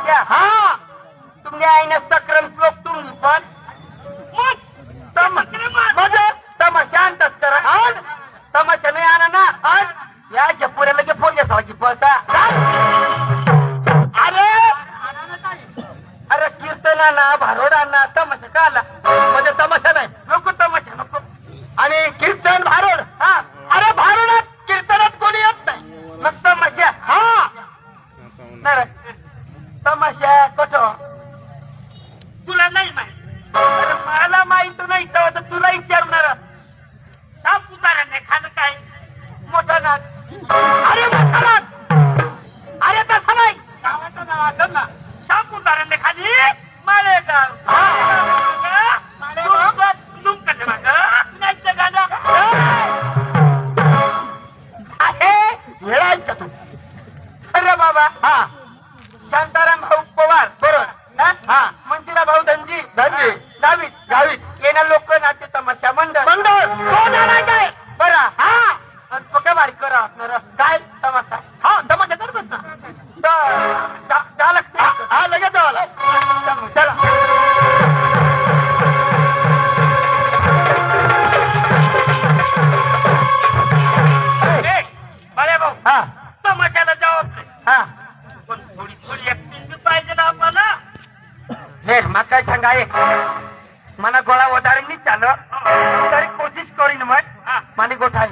तमाशा हा तुम्ही आईने सक्रण लोक तुम्ही पण तमाशा आणताच करा तमाशा नाही आणा ना या शपुऱ्या लगे फोन सारखी पळता अरे अरे कीर्तनाना भारोडांना तमाशा का आला म्हणजे तमाशा नाही नको तमाशा नको आणि कीर्तन भारोड हा अरे भारोडात कीर्तनात कोणी येत नाही मग तमाशा हा नाही तमाशा कुठं तुला नाही माहित अरे मला माहित नाही तर तुला विचारणार साप उताराने खाणं काय मोठा नाक अरे मोठा नाक अरे तसं नाही गावाचं नाव असं ना साप उताराने खाली मालेगाव का तू अरे बाबा हा शांताराम भाऊ पवार बरोबर हा मनशिरा भाऊ धनजी धनजी गावीत गावीत येणार लोक नाट्य तमाशा मंडळ मंडळ काय बरं हा पक्का बारीक करा काय तमाशा हा तमाशा करतात ना जा लागते हा लगेच जावा चला अरे भाऊ हा तमाशाला जबाब नाही हा पण थोडी थोडी ऍक्टिंग पाहिजे ना आपल्याला हे मग काय सांगा मना गोळा वधारे नाही चाल तरी कोशिश करीन मग माने गोठा